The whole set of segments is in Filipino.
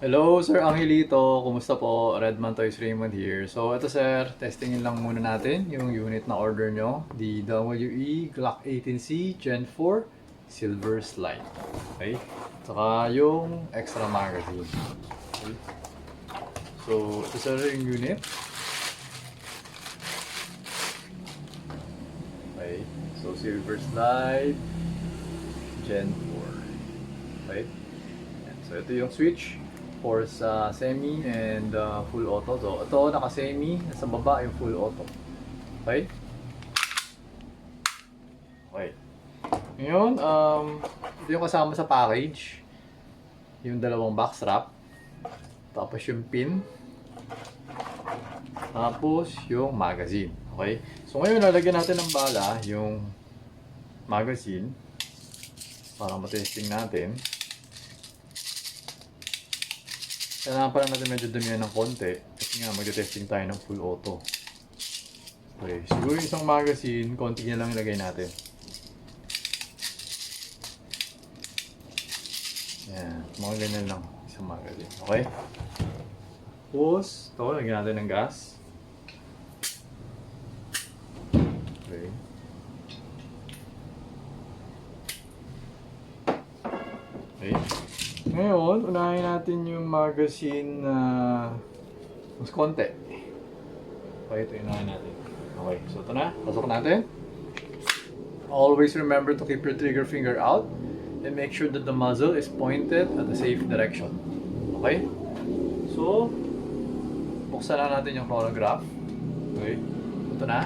Hello, Sir Angelito. Kumusta po? Redman Toys Raymond here. So, ito sir, testingin lang muna natin yung unit na order nyo. The WE Glock 18C Gen4 Silver Slide. Okay? Saka yung extra magazine. Okay? So, ito sir yung unit. Okay? So, Silver Slide Gen4. Okay? So, ito yung switch for sa semi and full auto. So, ito naka-semi, nasa baba yung full auto. Okay? Okay. Ngayon, ito yung kasama sa package. Yung dalawang box wrap. Tapos yung pin. Tapos yung magazine. Okay? So, ngayon lalagyan natin ng bala yung magazine para matesting natin. Kailangan pa lang natin medyo dumihan ng konti kasi nga magte-testing tayo ng full auto. Okay, siguro yung isang magazine, konti niya lang ilagay natin. Yan, mga ganyan lang isang magazine. Okay? Tapos, ito, lagyan natin ng gas. Okay. Okay. Ngayon, unahin natin yung magazine na mas konti. Okay, ito unahin natin. Okay, so ito na. Pasok natin. Always remember to keep your trigger finger out and make sure that the muzzle is pointed at a safe direction. Okay? So, buksan na natin yung chronograph. Okay, ito na.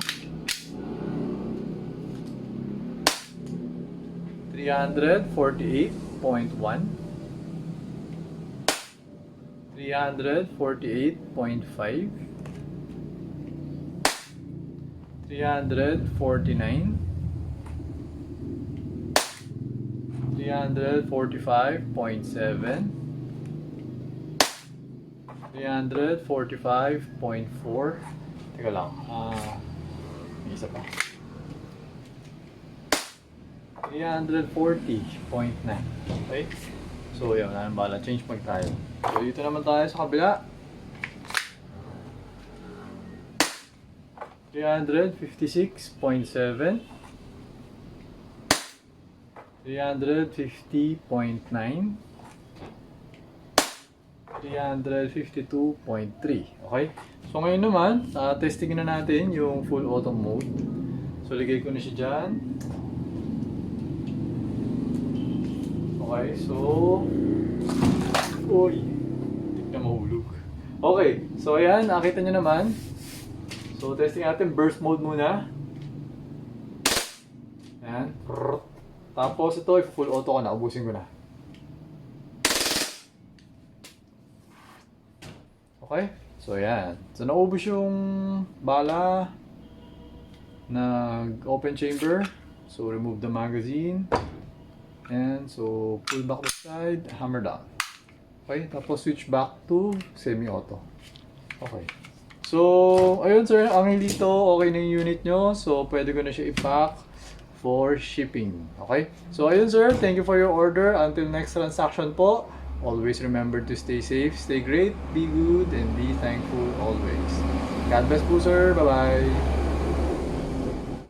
348.1 348.5 349 345.7 345.4 Teka lang, may isa pa 340.9 Okay? So yun, wala nang bala. Change mag tayo. So dito naman tayo sa kabila. 356.7 350.9 352.3 Okay? So ngayon naman, testingin na natin yung full auto mode. So ligay ko na siya dyan. Okay, so uy, hindi na mahulog. Okay, so ayan, nakita nyo naman. So testing natin, burst mode muna. Ayan. Tapos ito, full auto ko na, ubusin ko na. Okay, so ayan. So naubos yung bala. Nag-open chamber. So remove the magazine. And so, pull back the side, hammer down. Okay, tapos switch back to semi-auto. Okay. So, ayun sir, Angelito, okay na yung unit nyo. So, pwede ko na siya i-pack for shipping. Okay? So, ayun sir, thank you for your order. Until next transaction po, always remember to stay safe, stay great, be good, and be thankful always. God bless po sir. Bye-bye.